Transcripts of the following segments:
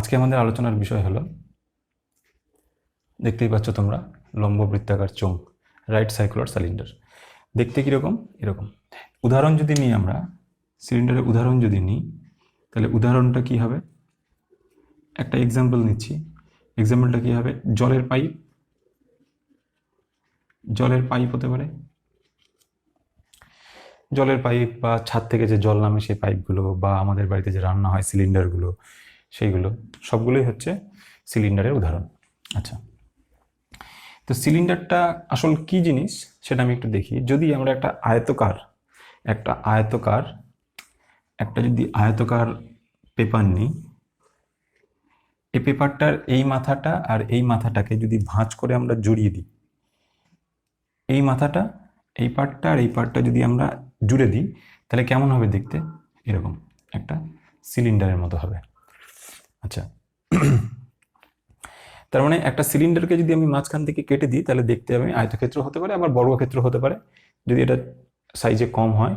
আজকে আমাদের আলোচনার বিষয় হলো, দেখতেই পাচ্ছ তোমরা, লম্ব বৃত্তাকার চোঙ, রাইট সার্কুলার সিলিন্ডার। দেখতে কীরকম? এরকম। উদাহরণ যদি নিই আমরা, সিলিন্ডারের উদাহরণ যদি নিই, তাহলে উদাহরণটা কি হবে? একটা এক্সাম্পল নিচ্ছি। এক্সাম্পলটা কি হবে? জলের পাইপ। জলের পাইপ হতে পারে, জলের পাইপ বা ছাদ থেকে যে জল নামে সেই পাইপগুলো, বা আমাদের বাড়িতে যে রান্না হয় সিলিন্ডারগুলো, সেইগুলো সবগুলোই হচ্ছে সিলিন্ডারের উদাহরণ। আচ্ছা, তো সিলিন্ডারটা আসল কি জিনিস সেটা আমি একটু দেখি। যদি আমরা একটা আয়তকার পেপার নিই, এই পেপারটার এই মাথাটা আর এই মাথাটাকে যদি ভাঁজ করে আমরা জড়িয়ে দিই, এই মাথাটা, এই পার্টটা আর এই পার্টটা যদি আমরা জুড়ে দিই, তাহলে কেমন হবে দেখতে? এরকম একটা সিলিন্ডারের মতো হবে। আচ্ছা, তার মানে একটা সিলিন্ডারকে যদি আমি মাঝখান থেকে কেটে দিই, তাহলে দেখতে আমি আয়তক্ষেত্র হতে পারে, আবার বর্গক্ষেত্র হতে পারে। যদি এটা সাইজে কম হয়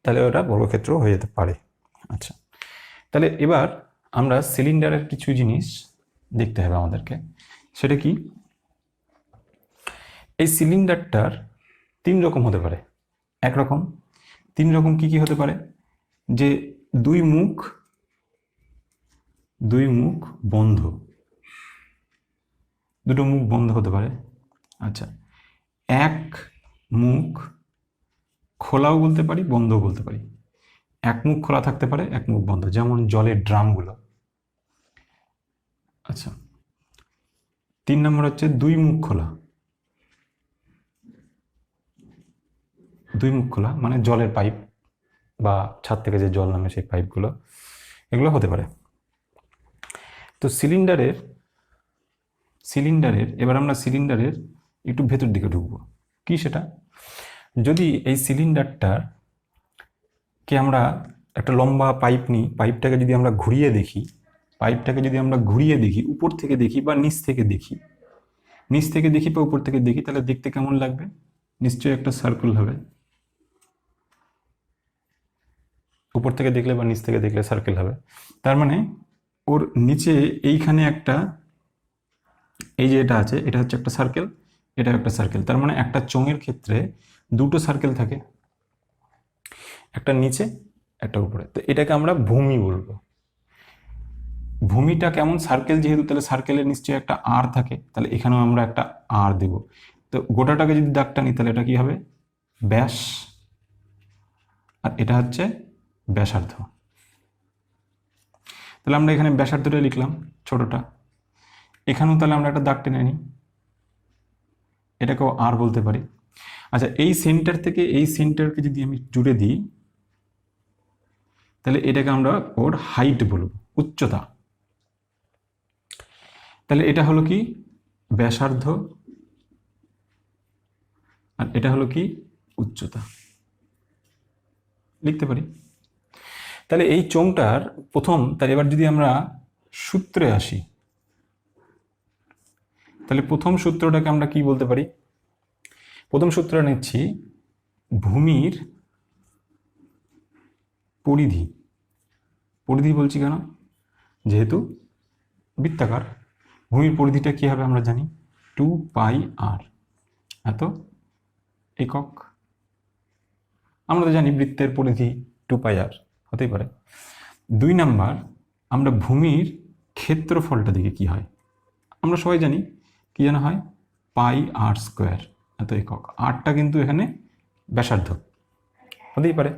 তাহলে ওটা বর্গক্ষেত্র হয়ে যেতে পারে। আচ্ছা, তাহলে এবার আমরা সিলিন্ডারের কিছু জিনিস দেখতে হবে আমাদেরকে। সেটা কি? এই সিলিন্ডারটার তিন রকম হতে পারে। একরকম, তিন রকম কি কি হতে পারে? যে দুই মুখ বন্ধ, দুটো মুখ বন্ধ হতে পারে। আচ্ছা, এক মুখ খোলাও বলতে পারি, বন্ধও বলতে পারি। এক মুখ খোলা থাকতে পারে, এক মুখ বন্ধ, যেমন জলের ড্রামগুলো। আচ্ছা, তিন নম্বর হচ্ছে দুই মুখ খোলা। দুই মুখ খোলা মানে জলের পাইপ বা ছাদ থেকে যে জল নামে সেই পাইপগুলো, এগুলো হতে পারে। তো সিলিন্ডারের এবার আমরা সিলিন্ডারের একটু ভেতর দিকে ঢুকবো। কি সেটা? যদি এই সিলিন্ডারটার কে আমরা একটা লম্বা পাইপ নিই, পাইপটাকে যদি আমরা ঘুরিয়ে দেখি, উপর থেকে দেখি বা নিচ থেকে দেখি, বা উপর থেকে দেখি, তাহলে দেখতে কেমন লাগবে? নিশ্চয়ই একটা সার্কেল হবে। উপর থেকে দেখলে বা নিচ থেকে দেখলে সার্কেল হবে। তার মানে ওর নিচে এইখানে একটা, এই যে এটা আছে, এটা হচ্ছে একটা সার্কেল, এটা একটা সার্কেল। তার মানে একটা চোঙের ক্ষেত্রে দুটো সার্কেল থাকে, একটা নিচে একটা উপরে। তো এটাকে আমরা ভূমি বলবো। ভূমিটা কেমন? সার্কেল যেহেতু, তাহলে সার্কেলের নিশ্চয়ই একটা আর থাকে, তাহলে এখানেও আমরা একটা আর দেব। তো গোটাটাকে যদি দাগটা নিই, তাহলে এটা কি হবে? ব্যাস। আর এটা হচ্ছে ব্যাসার্ধ। তাহলে আমরা এখানে ব্যাসার্ধটা লিখলাম, ছোটটা। এখানেও তাহলে আমরা একটা দাগ টেনে নিই, এটাকেও আর বলতে পারি। আচ্ছা, এই সেন্টার থেকে এই সেন্টারকে যদি আমি জুড়ে দিই, তাহলে এটাকে আমরা ওর হাইট বলবো, উচ্চতা। তাহলে এটা হলো কি? ব্যাসার্ধ। আর এটা হলো কি? উচ্চতা। লিখতে পারি। তাহলে এই চোঙটার প্রথম, তাহলে এবার যদি আমরা সূত্রে আসি, তাহলে প্রথম সূত্রটাকে আমরা কি বলতে পারি? প্রথম সূত্র নিচ্ছি ভূমির পরিধি। পরিধি বলছি কেন? যেহেতু বৃত্তাকার, ভূমির পরিধিটা কি হবে আমরা জানি, 2πr, এত একক। আমরা তো জানি বৃত্তের পরিধি 2πr হতেই পারে। দুই নাম্বার, আমরা ভূমির ক্ষেত্রফলটা দিকে কি হয় আমরা সবাই জানি, কি জানা হয়? πr², এত একক। আরটা কিন্তু এখানে ব্যাসার্ধ হতেই পারে।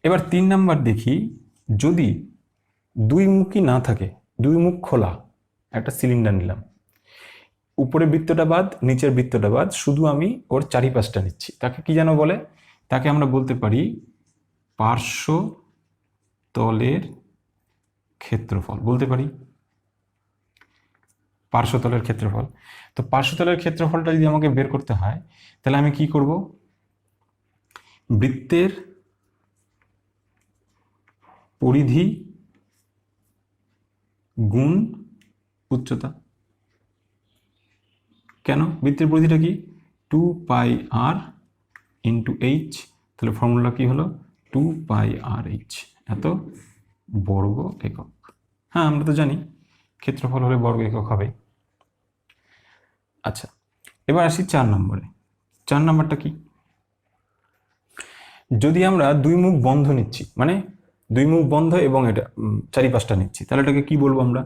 এবার তিন নাম্বার দেখি, যদি দুই মুখই না থাকে, দুই মুখ খোলা একটা সিলিন্ডার নিলাম, উপরে বৃত্তটা বাদ, নিচের বৃত্তটা বাদ, শুধু আমি ওর চারিপাশটা নিচ্ছি, তাকে কি যেন বলে? তাকে আমরা বলতে পারি পার্শ্ব তলের ক্ষেত্রফল বলতে পারি। পার্শ্বতলের ক্ষেত্রফল। তো পার্শ্বতলের ক্ষেত্রফলটা যদি আমাকে বের করতে হয়, তাহলে আমি কি করব? বৃত্তের পরিধি গুণ উচ্চতা। কেন? বৃত্তের পরিধিটা কি? 2πr into H. তাহলে ফর্মুলা কি হলো? 2πrh, এত বর্গ একক। হ্যাঁ, আমরা তো জানি ক্ষেত্রফল হলে বর্গ একক হবে। আচ্ছা, এবার আসি 4 নম্বরে। 4 নম্বরটা কি? যদি আমরা দুই মুখ বন্ধ নিচ্ছি, মানে দুই মুখ বন্ধ এবং এটা চারিপাশটা নিচ্ছি, তাহলে এটাকে কি বলবো আমরা?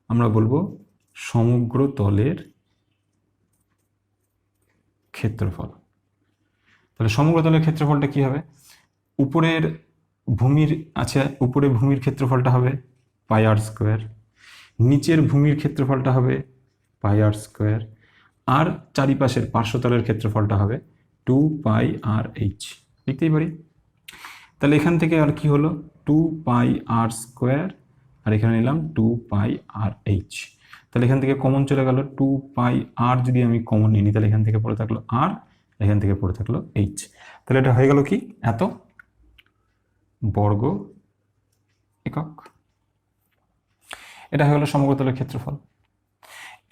আমরা বলবো সমগ্র তলের ক্ষেত্রফল। তাহলে সমগ্র তলের ক্ষেত্রফলটা কি হবে? উপরের ভূমির আছে, উপরে ভূমির ক্ষেত্রফলটা হবে পাই আর স্কোয়ার, নিচের ভূমির ক্ষেত্রফলটা হবে পাই আর স্কোয়ার, আর চারিপাশের পার্শ্বতলের ক্ষেত্রফলটা হবে 2 পাই আর এইচ। লিখতেই পারি। তাহলে এখান থেকে আর কি হলো 2 পাই আর স্কোয়ার, আর এখানে নিলাম 2 পাই আর এইচ। তাহলে এখান থেকে কমন চলে গেল 2 পাই আর, যদি আমি কমন নিই তাহলে এখান থেকে পড়ে থাকলো আর, এখান থেকে পড়ে থাকলো এইচ। তাহলে এটা হয়ে গেল কি এত বর্গ একক। এটা হয়ে গেল সমগ্র তলের ক্ষেত্রফল।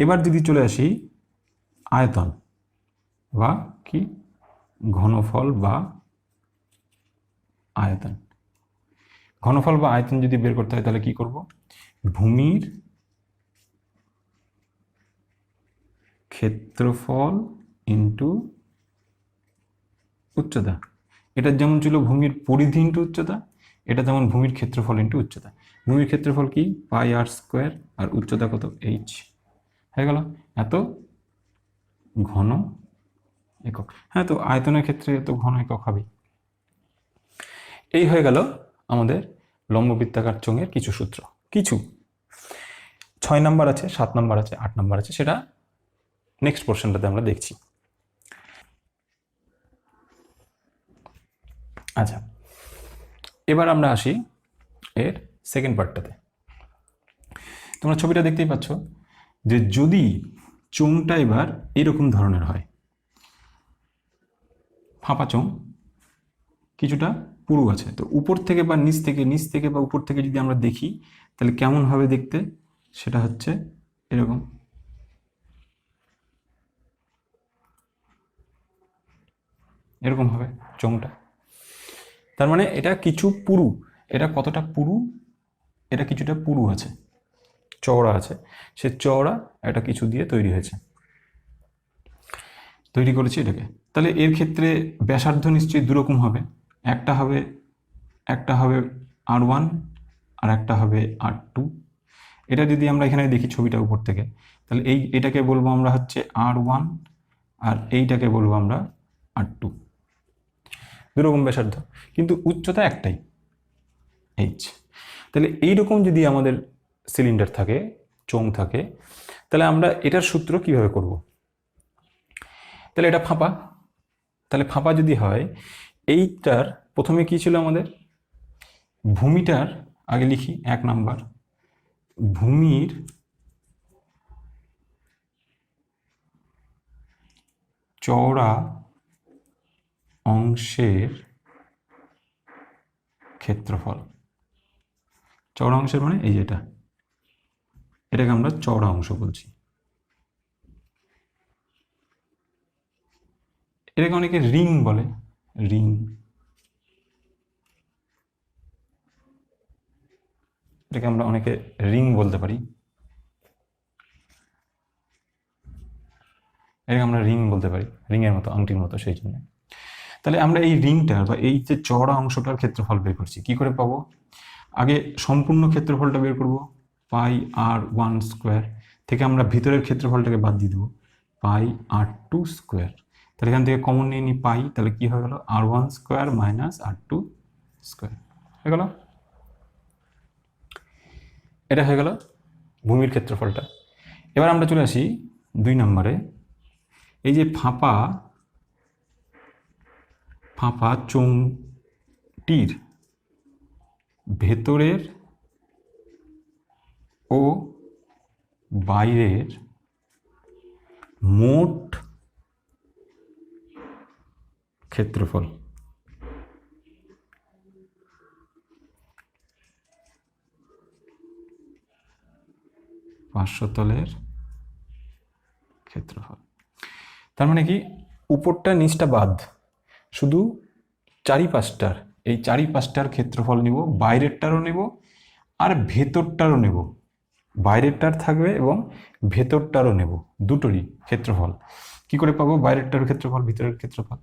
এবার যদি চলে আসি আয়তন বা কি ঘনফল বা আয়তন। ঘনফল বা আয়তন যদি বের করতে হয় তাহলে কি করব? ভূমির ক্ষেত্রফল ইন্টু উচ্চতা। এটা যেমন ছিল ভূমির পরিধি ইন্টু উচ্চতা, এটা যেমন ভূমির ক্ষেত্রফল ইন্টু উচ্চতা। ভূমির ক্ষেত্রফল কি পাই আর স্কোয়ার, আর উচ্চতা কত এইচ। হয়ে গেল এত ঘন একক। হ্যাঁ, তো আয়তনের ক্ষেত্রে তো ঘন একক হবে। এই হয়ে গেল আমাদের লম্ববৃত্তাকার চোঙের কিছু সূত্র। কিছু 6 নাম্বার আছে, 7 নাম্বার আছে, 8 নাম্বার আছে, সেটা নেক্সট পোর্শনটাতে আমরা দেখছি। আচ্ছা, এবার আমরা আসি এর সেকেন্ড পার্টটাতে। তোমরা ছবিটা দেখতেই পাচ্ছ যে যদি চোঙটা এবার এরকম ধরনের হয়, ফাঁপা চোঙ, কিছুটা পুরু আছে, তো উপর থেকে বা নিচ থেকে বা উপর থেকে যদি আমরা দেখি তাহলে কেমন হবে দেখতে, সেটা হচ্ছে এরকম। এরকম হবে চোঙটা। তার মানে এটা কিছু পুরু। এটা কতটা পুরু? এটা কিছুটা পুরু আছে, চওড়া আছে। সে চওড়া এটা কিছু দিয়ে তৈরি হয়েছে, তৈরি করেছি এটাকে। তাহলে এর ক্ষেত্রে ব্যাসার্ধ নিশ্চয়ই দুরকম হবে। একটা হবে R1 আর একটা হবে R2। এটা যদি আমরা এখানে দেখি ছবিটা উপর থেকে, তাহলে এটাকে বলবো আমরা হচ্ছে R1 আর এইটাকে বলবো আমরা R2। দুরকম ব্যাসার্ধ, কিন্তু উচ্চতা একটাই এইচ। তাহলে এইরকম যদি আমাদের সিলিন্ডার থাকে, চোঙ থাকে, তাহলে আমরা এটার সূত্র কিভাবে করব? তাহলে এটা ফাঁপা। তাহলে ফাঁপা যদি হয়, এইটার প্রথমে কি ছিল আমাদের? ভূমিটার আগে লিখি 1 নাম্বার, ভূমির চওড়া অংশের ক্ষেত্রফল। চওড়া অংশের মানে এই যেটা, এটাকে আমরা চওড়া অংশ বলছি। এটাকে অনেকে রিং বলে, রিং। এটাকে আমরা অনেকে রিং বলতে পারি, এটাকে আমরা রিং বলতে পারি, রিংয়ের মতো, আংটির মতো, সেই জন্য। তাহলে আমরা এই রিংটার বা এই যে চওড়া অংশটার ক্ষেত্রফল বের করছি, কি করে পাবো? আগে সম্পূর্ণ ক্ষেত্রফলটা বের করব, পাই আর 1 স্কোয়ার থেকে আমরা ভিতরের ক্ষেত্রফলটাকে বাদ দিয়ে দেবো, পাই R2 স্কোয়ার। তাহলে এখান থেকে কমন নিয়ে নিই পাই, তাহলে কি হয়ে গেল R1 square minus R2 square হয়ে গেল। এটা হয়ে গেল ভূমির ক্ষেত্রফলটা। এবার আমরা চলে আসি 2 নম্বরে। এই যে ফাঁপা চোঙটির ভেতরের ও বাইরের মোট ক্ষেত্রফল। পার্শ্বতলের ক্ষেত্রফল। তার মানে কি উপরটা নিচটা বাদ, শুধু চারিপাশটার, এই চারিপাশটার ক্ষেত্রফল নিব, বাইরেরটারও নিব আর ভেতরটারও নেব, বাইরেরটার থাকবে এবং ভেতরটারও নেব, দুটোরই ক্ষেত্রফল। কি করে পাবো বাইরেরটার ক্ষেত্রফল ভিতরের ক্ষেত্রফল?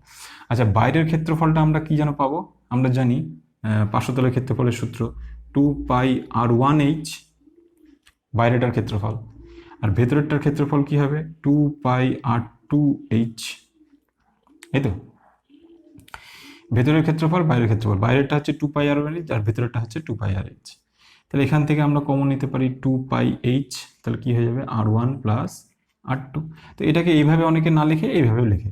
আচ্ছা, বাইরের ক্ষেত্রফলটা আমরা কি যেন পাবো? আমরা জানি পার্শ্বতলের ক্ষেত্রফলের সূত্র 2πr1h, বাইরেটার ক্ষেত্রফল। আর ভেতরেরটার ক্ষেত্রফল কি হবে? 2πr2h, এই তো। ভেতরের ক্ষেত্রফল বাইরের ক্ষেত্রফল, বাইরেরটা হচ্ছে 2πr1h আর ভেতরেরটা হচ্ছে 2πrh। তাহলে এখান থেকে আমরা কমন নিতে পারি 2πh, তাহলে কি হয়ে যাবে r1 প্লাস r2। তো এটাকে এইভাবে অনেকে না লিখে এইভাবেও লিখে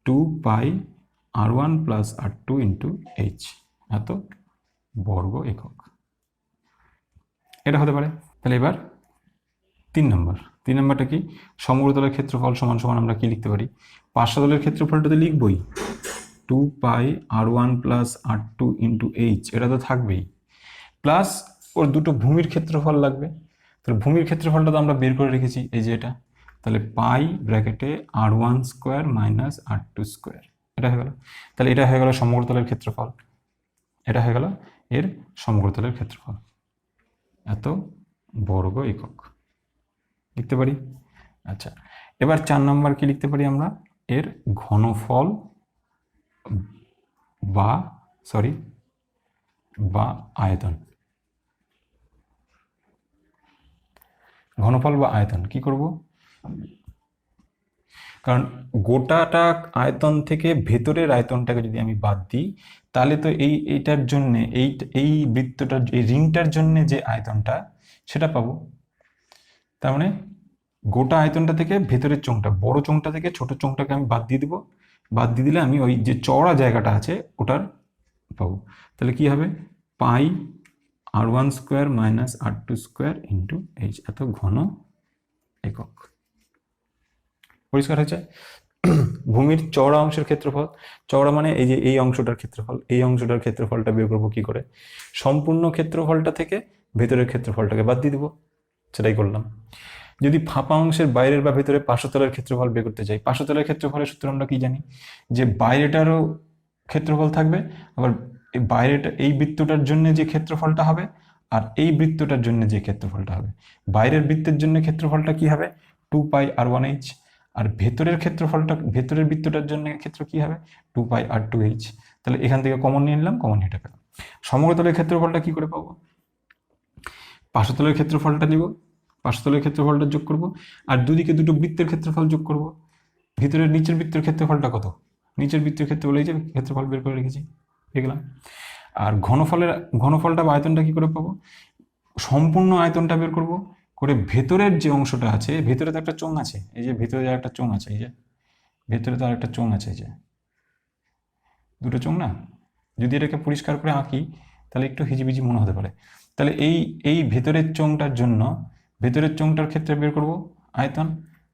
2πr1 plus r2 into h, এত বর্গ একক, এটা হতে পারে। তাহলে এবার 3 নম্বরটা কি? সমগ্রতলের ক্ষেত্রফল সমান সমান আমরা কি লিখতে পারি? পার্শ্বতলের ক্ষেত্রফলটা তো লিখবই, 2πr1 plus r2 into h, এটা তো থাকবেই, প্লাস ওর দুটো ভূমির ক্ষেত্রফল লাগবে। তাহলে ভূমির ক্ষেত্রফলটা তো আমরা বের করে রেখেছি, এই যে এটা। তাহলে পাই ব্র্যাকেটে r1 square minus r2 square, এটা হয়ে গেল। তাহলে এটা হয়ে গেল সমগ্রতলের ক্ষেত্রফল, এটা হয়ে গেল এর সমগ্রতলের ক্ষেত্রফল, এত বর্গ একক লিখতে পারি। আচ্ছা, এবার 4 নম্বর কি লিখতে পারি আমরা? এর ঘনফল বা আয়তন। ঘনফল বা আয়তন কি করব? কারণ গোটাটা আয়তন থেকে ভেতরের আয়তনটাকে যদি আমি বাদ দিই, তাহলে তো এইটার জন্য এই বৃত্তটার, এই রিংটার জন্য যে আয়তনটা সেটা পাবো। তার মানে গোটা আয়তনটা থেকে ভেতরের চোঙটা, বড় চোঙটা থেকে ছোট চোঙটাকে আমি বাদ দিয়ে দিব। বাদ দিয়ে দিলে আমি ওই যে চওড়া জায়গাটা আছে ওটার পাবো। তাহলে কি হবে? পাই r1 square minus r2 square into h, এত ঘন একক। পরিষ্কার হয়েছে? ভূমির চওড়া অংশের ক্ষেত্রফল, চওড়া মানে এই যে এই অংশটার ক্ষেত্রফল, এই অংশটার ক্ষেত্রফলটা বের করবো কি করে? সম্পূর্ণ ক্ষেত্রফলটা থেকে ভেতরের ক্ষেত্রফলটাকে বাদ দিয়ে দিব, সেটাই করলাম। যদি ফাঁপা অংশের বাইরের বা ভেতরে পার্শ্বতলের ক্ষেত্রফল বের করতে চাই, পার্শ্বতলের ক্ষেত্রফলের সূত্র আমরা কি জানি? যে বাইরেটারও ক্ষেত্রফল থাকবে, আবার এই বাইরেটা, এই বৃত্তটার জন্য যে ক্ষেত্রফলটা হবে আর এই বৃত্তটার জন্য যে ক্ষেত্রফলটা হবে, বাইরের বৃত্তের জন্য ক্ষেত্রফলটা কি হবে? 2πr1h, আর ভেতরের ক্ষেত্রফলটা, ভেতরের বৃত্তটার জন্য ক্ষেত্র কি হবে? 2πr2h। তাহলে এখান থেকে কমন নিয়ে নিলাম, কমন এটা পেলাম। সমগ্রতলের ক্ষেত্রফলটা কি করে পাবো? পার্শ্বতলের ক্ষেত্রফলটা নিব, পার্শ্বতলের ক্ষেত্রফলটা যোগ করব, আর দুদিকে দুটো বৃত্তের ক্ষেত্রফল যোগ করব। ভিতরের নিচের বৃত্তের ক্ষেত্রফলটা কত? নিচের বৃত্তের ক্ষেত্রফল, এই যে ক্ষেত্রফল বের করে রেখেছি, দেখলাম। আর ঘনফলটা বা আয়তনটা কি করে পাবো? সম্পূর্ণ আয়তনটা বের করব করে ভেতরের যে অংশটা আছে, ভেতরে তো একটা চোঙ আছে, এই যে ভেতরে একটা চোঙ আছে, এই যে ভেতরে তো একটা চোঙ আছে, এই যে দুটো চোঙ না? যদি এটাকে পরিষ্কার করে আঁকি তাহলে একটু হিজিবিজি মনে হতে পারে। তাহলে এই ভেতরের চোঙটার জন্য, ভেতরের চোঙটার ক্ষেত্রে বের করব আয়তন,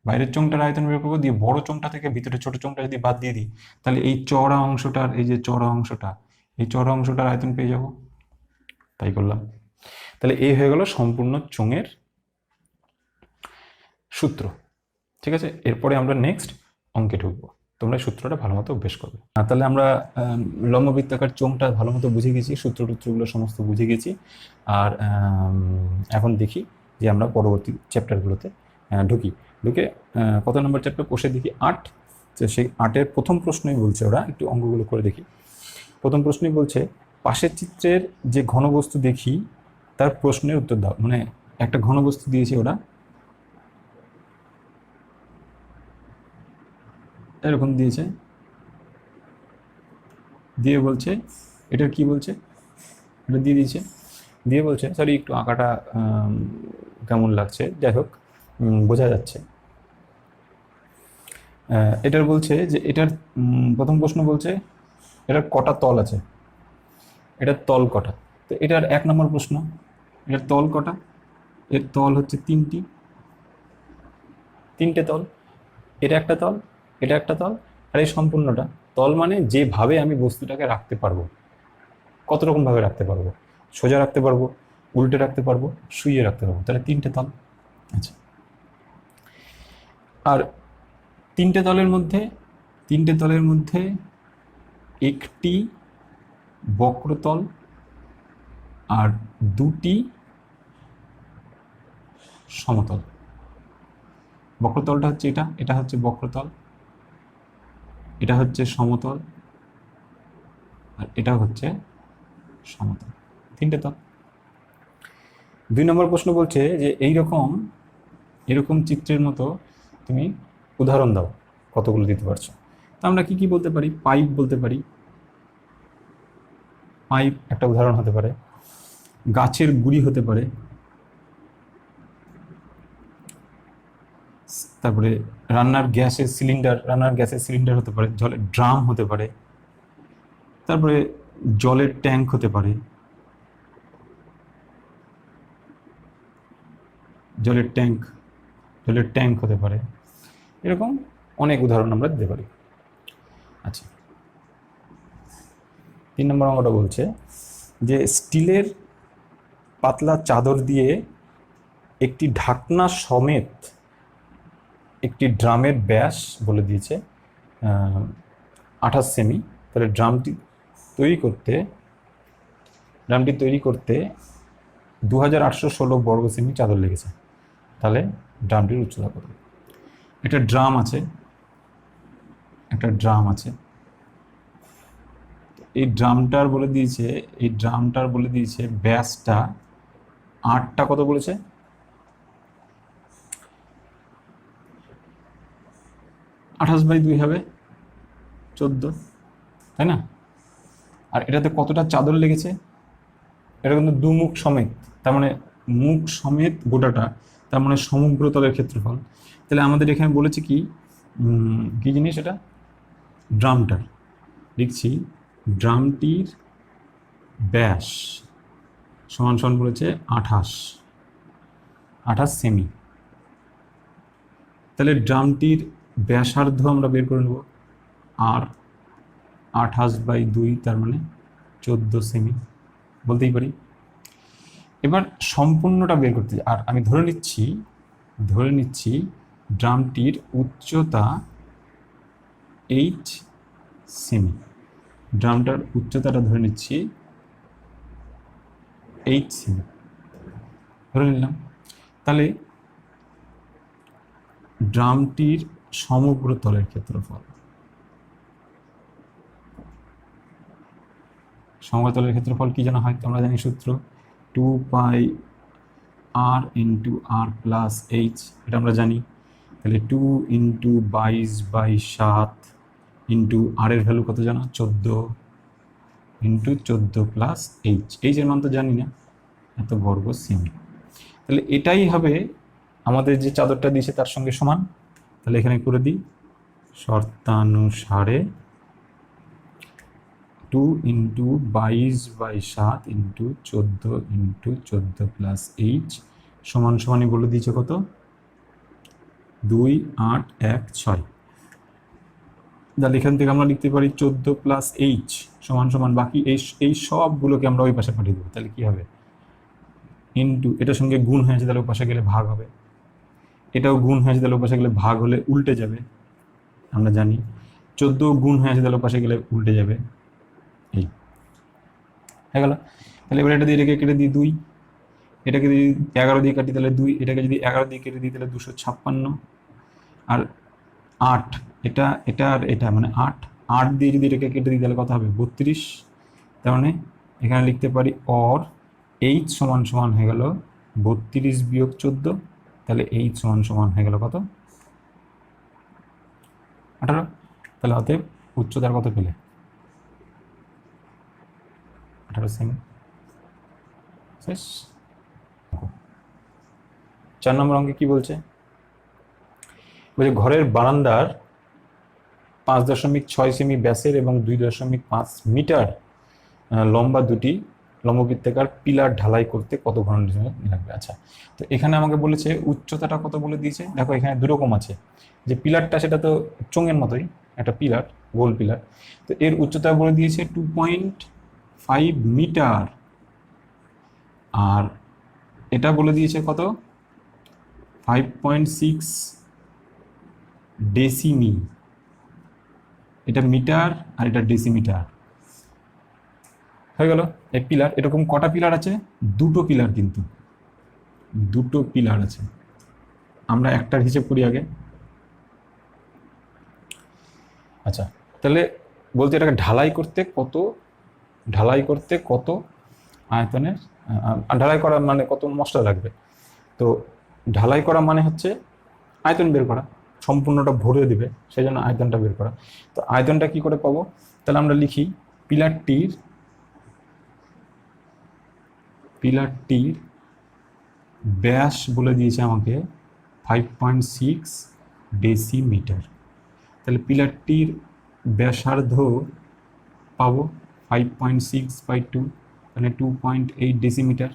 বাইরের চোঙটার আয়তন বের করবো, দিয়ে বড় চোঙটা থেকে ভিতরে ছোট চোঙটা যদি বাদ দিয়ে দিই, তাহলে এই চওড়া অংশটার, এই যে চওড়া অংশটা, এই চওড়া অংশটার আয়তন পেয়ে যাব। তাই করলাম। তাহলে এই হয়ে গেল সম্পূর্ণ চোঙের সূত্র। ঠিক আছে, এরপরে আমরা নেক্সট অঙ্কে ঢুকবো, তোমরা সূত্রটা ভালো মতো অভ্যেস করবে। তাহলে আমরা লম্ববৃত্তাকার চোঙটা ভালো মতো বুঝে গেছি, সূত্রগুলো সমস্ত বুঝে গেছি। আর এখন দেখি যে আমরা পরবর্তী চ্যাপ্টারগুলোতে ঢুকে কত নম্বর চ্যাপ্টার বসে দেখি? 8। তো সেই 8-এর প্রথম প্রশ্নই বলছে, ওরা একটু অঙ্কগুলো করে দেখি। প্রথম প্রশ্নই বলছে, পাশের চিত্রের যে ঘনবস্তু দেখি তার প্রশ্নের উত্তর দাও। মানে একটা ঘনবস্তু দিয়েছে ওরা, এরকম দিয়েছে, দিয়ে বলছে এটার কি বলছে, এটা দিয়ে দিয়েছে, দিয়ে বলছে, সরি একটু আঁকাটা কেমন লাগছে, যাই হোক বোঝা যাচ্ছে। এটার বলছে যে এটার প্রথম প্রশ্ন বলছে এটার কটা তল আছে, এটার তল কটা। তো এটার 1 নম্বর প্রশ্ন, এটার তল কটা? এর তল হচ্ছে 3টে তল, এটা একটা তল, এটা একটা তল, আর এই সম্পূর্ণটা তল। মানে যেভাবে আমি বস্তুটাকে রাখতে পারবো, কত রকম ভাবে রাখতে পারবো, সোজা রাখতে পারবো, উল্টে রাখতে পারবো, শুইয়ে রাখতে পারবো, তাহলে 3টে তল। আচ্ছা, আর 3টে তলের মধ্যে একটি বক্রতল আর 2টি সমতল। বক্রতলটা হচ্ছে এটা, এটা হচ্ছে বক্রতল, এটা হচ্ছে সমতল, আর এটা হচ্ছে সমতল, তিনটে তল। 2 নম্বর প্রশ্ন বলছে যে এরকম চিত্রের মতো তুমি উদাহরণ দাও, কতগুলো দিতে পারছো। তো আমরা কি কি বলতে পারি? পাইপ বলতে পারি, পাইপ একটা উদাহরণ হতে পারে, গাছের গুড়ি হতে পারে, তারপরে রান্নার গ্যাসের সিলিন্ডার হতে পারে, জলের ড্রাম হতে পারে, তারপরে জলের ট্যাঙ্ক হতে পারে, জলের ট্যাঙ্ক হতে পারে। এরকম অনেক উদাহরণ আমরা দিতে পারি। আচ্ছা, 3 নম্বর অঙ্কটা বলছে যে স্টিলের পাতলা চাদর দিয়ে একটি ঢাকনা সমেত একটি ড্রামের ব্যাস বলে দিয়েছে 28 সেমি। তাহলে ড্রামটি তৈরি করতে 2816 বর্গ সেমি চাদর লেগেছে। তাহলে ড্রামটির উচ্চতা কত? একটা ড্রাম আছে, এই ড্রামটার বলে দিয়েছে ব্যাসটা 8টা কত বলেছে? 28/2 হবে 14, তাই না? আর এটাতে কতটা চাদর লেগেছে? এটা কিন্তু দুমুখ সমেত, তার মানে মুখ সমেত গোটাটা, তার মানে সমগ্র তলের ক্ষেত্রফল। তাহলে আমাদের এখানে বলেছে কি জিনিস? এটা ড্রামটার, লিখছি ড্রামটির ব্যাস সমান বলেছে 28 সেমি। তাহলে ড্রামটির ব্যাসার্ধ আমরা বের করে নেব, আর 28/2 তার মানে 14 সেমি বলতেই পারি। এবার সম্পূর্ণটা বের করতে, আর আমি ধরে নিচ্ছি ড্রামটির উচ্চতা 8 সেমি। ড্রামটার উচ্চতাটা ধরে নিচ্ছি 8 সেমি ধরে নিলাম। তাহলে ড্রামটির সমগ্র তলের ক্ষেত্রফল, কি জানা হয়? আমরা জানি সূত্র 2πr × r + h, এটা আমরা জানি। তাহলে 2 × 22/7 × r এর ভ্যালু কত জানো? 14 × 14 + h, এর মান তো জানি না, এত বর্গ সেমি। তাহলে এটাই হবে আমাদের যে চাদরটা দিয়েছে তার সঙ্গে সমান। তাহলে এখানে করে দিই শর্তানুসারে 2 × 22/7 × 14 × 14 + h সমানই বলে দিয়েছে কত? 2816। তাহলে এখান থেকে আমরা লিখতে পারি 14 + h সমান বাকি এই সবগুলোকে আমরা ওই পাশে পাঠিয়ে দেবো। তাহলে কি হবে? ইন্টু, এটার সঙ্গে গুণ হয়েছে, তাহলে ওই পাশে গেলে ভাগ হবে। এটাও গুণ হয়েছে, তাহলে ওই পাশে গেলে ভাগ হলে উল্টে যাবে, আমরা জানি। 14 গুণ হয়েছে, তাহলে ওই পাশে গেলে উল্টে যাবে। এই হয়ে গেল। তাহলে এবার এটা দিয়ে এটাকে কেটে দিই 2, এটাকে যদি 11 দিয়ে কাটি তাহলে 2, এটাকে যদি 11 দিয়ে কেটে দিই তাহলে 256, আর 8, এটা আর এটা মানে 8 দিয়ে যদি এটাকে কেটে দিই তাহলে কত হবে? 32। তার মানে এখানে লিখতে পারি অর h সমান হয়ে গেল 32 - 14। তাহলে h সমান হয়ে গেল কত? 18। তাহলে অতএব উচ্চতার কত পেলে? 18 সেমি। শেষ। 4 নম্বর অঙ্কে কি বলছে? ঘরের বারান্দার 5.6 সেমি ব্যাসের এবং 2.5 মিটার লম্বা দুটি লম্ববৃত্তাকার পিলার ঢালাই করতে কত ঘন সময় লাগবে? আচ্ছা, তো এখানে আমাকে বলেছে উচ্চতাটা কত বলে দিয়েছে। দেখো এখানে দুরকম আছে, যে পিলারটা সেটা তো চোঙের মতোই একটা পিলার, গোল পিলার। তো এর উচ্চতা বলে দিয়েছে 2.5 মিটার, আর এটা বলে দিয়েছে কত? 5.6 ডেসিমি। এটা মিটার আর এটা ডেসিমিটার হয়ে গেল। এই পিলার, এরকম কটা পিলার আছে? দুটো পিলার, কিন্তু দুটো পিলার আছে। আমরা একটার হিসেব করি আগে। আচ্ছা, তাহলে বলতে এটাকে ঢালাই করতে কত আয়তনের ঢালাই করা মানে কত মশলা লাগবে। তো ঢালাই করা মানে হচ্ছে আয়তন বের করা, সম্পূর্ণটা ভরে দিবে, সেই জন্য আয়তনটা বের করা। তো আয়তনটা কি করে পাবো? তাহলে আমরা লিখি পিলারটির ব্যাস বলে দিয়েছে আমাকে 5.6 ডেসিমিটার। তাহলে পিলারটির ব্যাসার্ধ পাবো 5.6/2, তাহলে 2.8 ডেসিমিটার।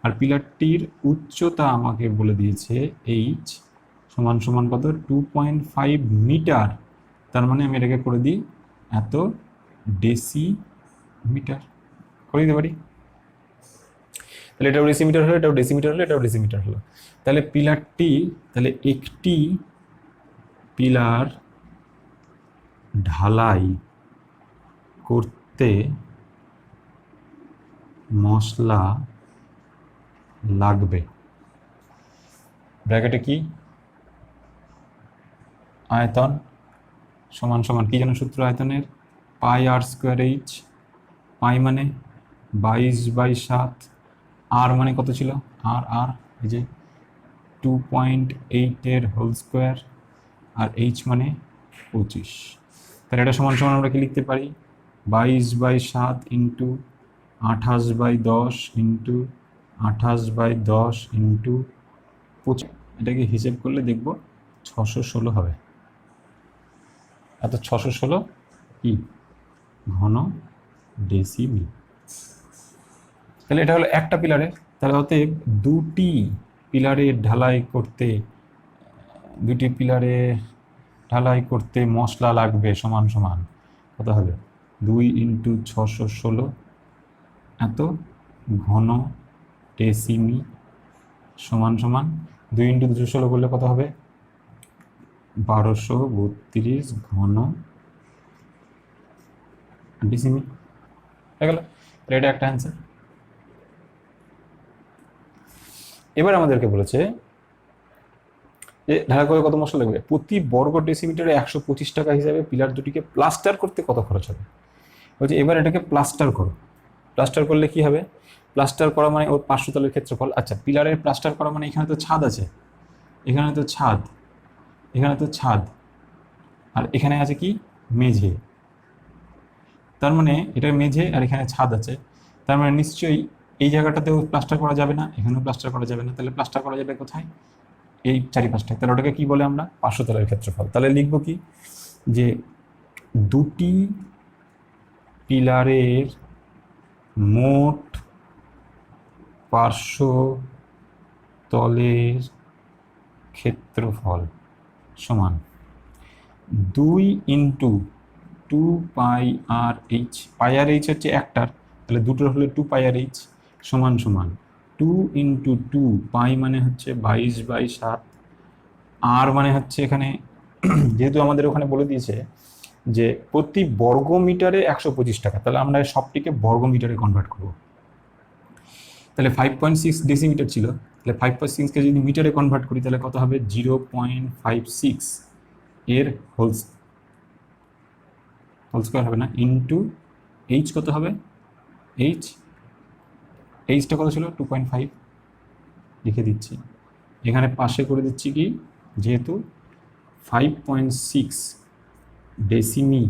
আর পিলারটির উচ্চতা আমাকে বলে দিয়েছে এইচ সমান সমান কত? 2.5 মিটার। তার মানে আমি এটাকে করে দিই এত ডেসিমিটার করে দিতে পারি। তাহলে এটাও ডেসিমিটার হলো, এটাও ডেসিমিটার হলো, এটাও ডেসিমিটার হলো। তাহলে তাহলে একটি পিলার ঢালাই করতে মশলা লাগবে, ব্র্যাকেটে কি আয়তন সমান সমান কি যেন সূত্র আয়তনের? πr²h। পাই মানে 22/7, আর মানে কত ছিল? আর এই যে 2.8 হোল স্কোয়ার, আর এইচ মানে 25। তাহলে এটা সমান সমান আমরা কি লিখতে পারি? 22/7 ইন্টু 28/10 ইন্টু 28/10 ইন্টু 25। এটাকে হিসেব করলে দেখব 616 হবে। এত 616 কি ঘন ডেসিমি। তাহলে এটা হলো একটা পিলারে। তাহলে অতএব দুটি পিলারে ঢালাই করতে মশলা লাগবে সমান সমান কত হবে? 2 ইন্টু 616 এত ঘন ডেসিমি সমান সমান 2 ইন্টু 216 করলে কত হবে? 1232 ঘন ডেসিমি হয়ে গেল। এটা একটা অ্যান্সার। এবার আমাদেরকে বলেছে যে ঢালাই করে কত মশলা লাগবে? প্রতি বর্গ ডেসিমিটারে 125 টাকা হিসাবে পিলার দুটিকে প্লাস্টার করতে কত খরচ হবে? বলছে এবার এটাকে প্লাস্টার করো। প্লাস্টার করলে কি হবে? প্লাস্টার করা মানে ওর পার্শ্বতলের ক্ষেত্রফল। আচ্ছা, পিলারের প্লাস্টার করা মানে এখানে তো ছাদ আছে, এখানে তো ছাদ, আর এখানে আছে কি মেঝে। তার মানে এটা মেঝে আর এখানে ছাদ আছে, তার মানে নিশ্চয়ই এই জায়গাটাতেও প্লাস্টার করা যাবে না, এখানেও প্লাস্টার করা যাবে না। তাহলে প্লাস্টার করা যাবে কোথায়? এই চারিপাশটায়। তাহলে ওটাকে কি বলে আমরা? পার্শ্বতলের ক্ষেত্রফল। তাহলে লিখব কি যে দুটি পিলারের মোট পার্শ্বতলের ক্ষেত্রফল সমান 2 ইন্টু 2πr/h। πr/h হচ্ছে একটার, তাহলে দুটোর হলে 2πr/h সমান সমান 2 ইন্টু 2, পাই মানে হচ্ছে 22/7, আর মানে হচ্ছে এখানে যেহেতু আমাদের ওখানে বলে দিয়েছে যে প্রতি বর্গ মিটারে 125 টাকা, তাহলে আমরা সবটিকে বর্গ মিটারে কনভার্ট করব। তাহলে 5.6 ডেসিমিটার ছিল, তাহলে 5.6কে যদি মিটারে কনভার্ট করি তাহলে কত হবে? 0.56 এর হোল স্কোয়ার হবে না, ইন্টু এইচ কত হবে? এইচটা কত ছিল? 2.5 লিখে দিচ্ছি, এখানে পাশে করে দিচ্ছি কি, যেহেতু 5.6 ডেসিমি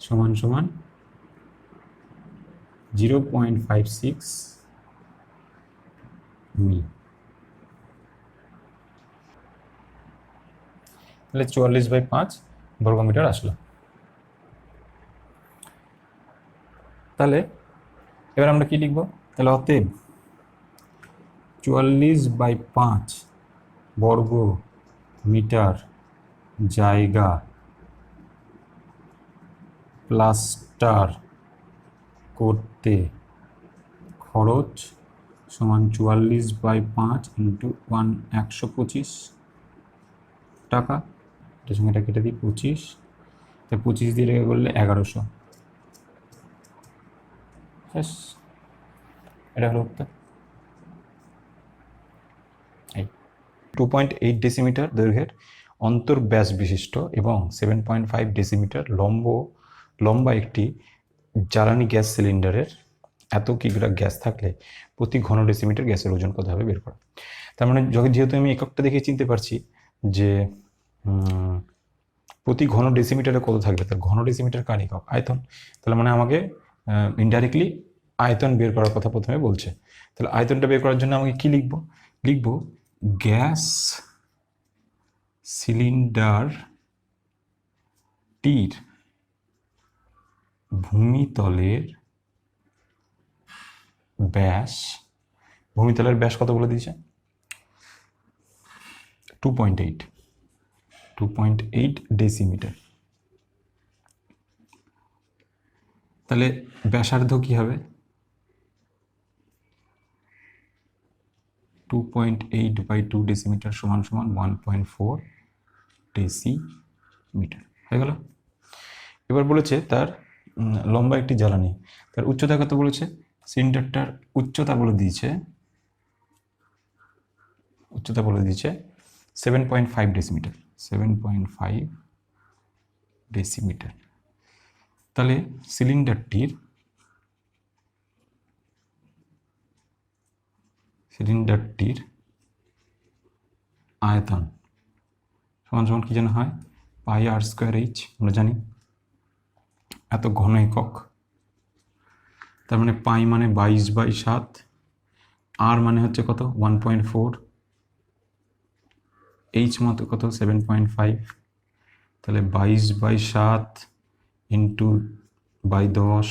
সমান সমান 0.56 মি। তাহলে 44/5 বর্গমিটার আসলো। তাহলে এবার আমরা কি লিখব? তাহলে অতএব 44/5 বর্গ মিটার জায়গা প্লাস্টার করতে খরচ সমান 44/5 ইন্টু 125 টাকা। এটার সঙ্গে এটা কেটে দিই 25, তো 25 দিয়ে রেখে করলে 1100। এটা হলো উত্তর। 2.8 ডেসিমিটার দৈর্ঘ্যের অন্তর্ব্যাস বিশিষ্ট এবং 7.5 ডেসিমিটার লম্বা একটি জ্বালানি গ্যাস সিলিন্ডারের এত কিগ্রা গ্যাস থাকলে প্রতি ঘন ডেসিমিটার গ্যাসের ওজন কত হবে বের করা। তার মানে যেহেতু আমি এককটা দেখে চিনতে পারছি যে প্রতি ঘন ডেসিমিটারে কত থাকবে, তার ঘন ডেসিমিটার কার একক আয়তন, তাহলে মানে আমাকে ইনডাইরেক্টলি আয়তন বের করার কথা প্রথমে বলছে। তাহলে আয়তনটা বের করার জন্য আমাকে কি লিখব গ্যাস সিলিন্ডারটির ভূমিতলের ব্যাস কত বলে দিয়েছে 2.8 ডেসিমিটার। তাহলে ব্যাসার্ধ কি হবে 2.8/2 ডেসিমিটার সমান 1.4 ডেসিমিটার হয়ে গেল। এবার বলেছে তার লম্বা একটি জ্বালানি, তার উচ্চতা কত বলেছে, সিলিন্ডারটার উচ্চতা বলে দিয়েছে 7.5 ডেসিমিটার 7.5 ডেসিমিটার। তাহলে সিলিন্ডারটির আয়তন সমান কি যেন হয় πr²h, আমরা জানি এত ঘন একক। তার মানে পাই মানে 22/7, আর মানে হচ্ছে কত 1.4, এইচ মতো কত 7.5, তাহলে 22/7 ইন্টু 10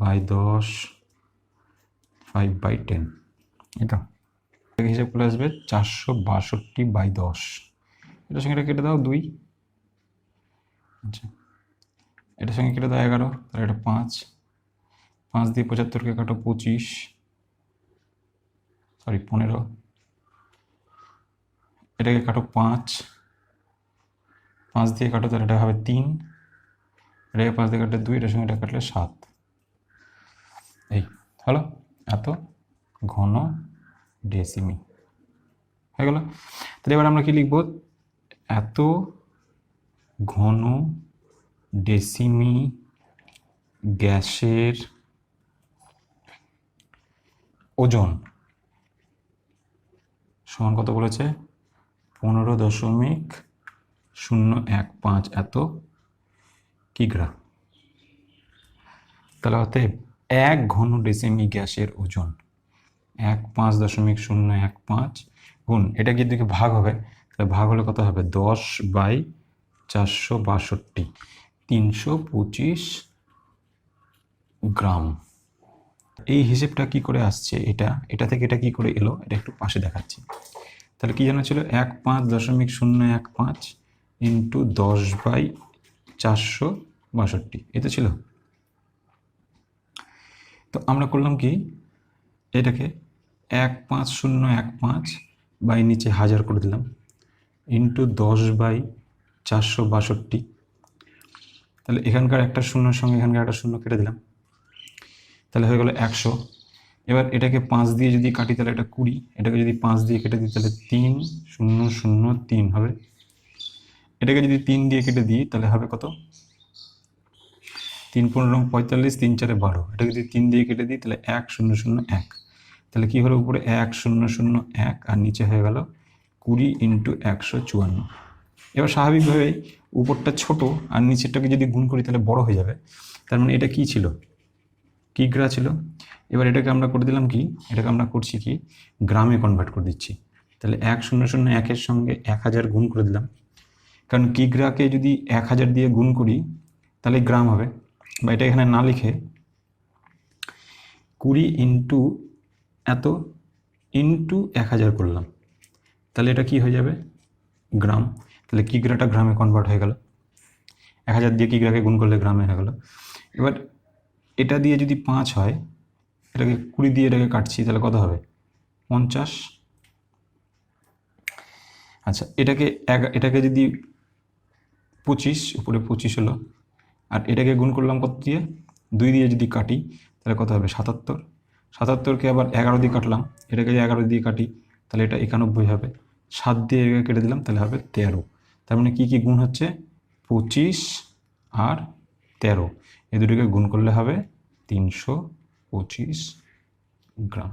5/10, এটা হিসাব করে আসবে 462/10। এটার সঙ্গে এটা কেটে দাও 2, আচ্ছা এটার সঙ্গে কেটে দাও 11, তাহলে এটা 5 দিয়ে 75কে কাটো 15 এটাকে কাটো 5 দিয়ে কাটো, তাহলে এটা হবে 3, এটাকে 5 দিয়ে কাটলে 2, এটার সঙ্গে এটা কাটলে 7। এই হলো এত ঘন ডেসিমি হয়ে গেল। তাহলে এবার আমরা কি লিখব, এত ঘন ডেসিমি গ্যাসের ওজন সমান কত বলেছে 15.015 এত কিগ্রা। তাহলে অতএব 1 ঘন ডেসিমি গ্যাসের ওজন 15.015 গুণ এটা কি দিকে ভাগ হবে, তাহলে ভাগ হলে কত হবে 10/462 325 গ্রাম। এই হিসেবটা কি করে আসছে, এটা থেকে এটা কি করে এলো, এটা একটু পাশে দেখাচ্ছি। তাহলে কি জানা ছিল 15.015 ইন্টু 10/462, এটা ছিল। তো আমরা করলাম কি এটাকে 15015 বাই নিচে 1000 করে দিলাম ইন্টু 10/462, তাহলে এখানকার একটা শূন্যর সঙ্গে এখানকার একটা শূন্য কেটে দিলাম, তাহলে হয়ে গেল 100। এবার এটাকে 5 দিয়ে যদি কাটি তাহলে এটা 20, এটাকে যদি 5 দিয়ে কেটে দিই তাহলে 3003 হবে। এটাকে যদি 3 দিয়ে কেটে দিই তাহলে হবে কত 3 15 45, 3 4 12, এটাকে যদি 3 দিয়ে কেটে দিই তাহলে 1001, তাহলে কি হলো উপরে 1001 আর নিচে হয়ে গেল 20 ইন্টু 154। এবার স্বাভাবিকভাবেই উপরটা ছোট আর নিচেরটাকে যদি গুণ করি তাহলে বড় হয়ে যাবে, তার মানে এটা কি ছিল কিগ্রা ছিল। এবার এটাকে আমরা করে দিলাম কি, এটাকে আমরা করছি কি গ্রামে কনভার্ট করে দিচ্ছি, তাহলে 1001 সঙ্গে 1000 গুণ করে দিলাম, কারণ কিগ্রাকে যদি 1000 দিয়ে গুণ করি তাহলে গ্রাম হবে, বা এটা এখানে না লিখে 20 ইন্টু এত ইন্টু 1000 করলাম, তাহলে এটা কি হয়ে যাবে গ্রাম। তাহলে কিগ্রাটা গ্রামে কনভার্ট হয়ে গেল, 1000 দিয়ে কিগ্রাকে গুণ করলে গ্রামে হয়ে গেল। এবার এটা দিয়ে যদি 5 হয়, এটাকে 20 দিয়ে এটাকে কাটছি তাহলে কত হবে 50। আচ্ছা এটাকে যদি 25, উপরে 25 হলো, আর এটাকে গুণ করলাম কত দিয়ে 2 দিয়ে যদি কাটি তাহলে কত হবে 77। 77কে আবার 11 দিয়ে কাটলাম, এটাকে 11 দিয়ে কাটি তাহলে এটা 91 হবে। 7 দিয়ে কেটে দিলাম, তাহলে হবে 13। তার মানে কী কী গুণ হচ্ছে? 25 আর 13, এই দুটোকে গুণ করলে হবে 325 গ্রাম।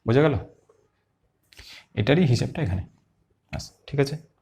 বোঝা গেল? এটারই হিসাবটা এখানে। আচ্ছা, ঠিক আছে।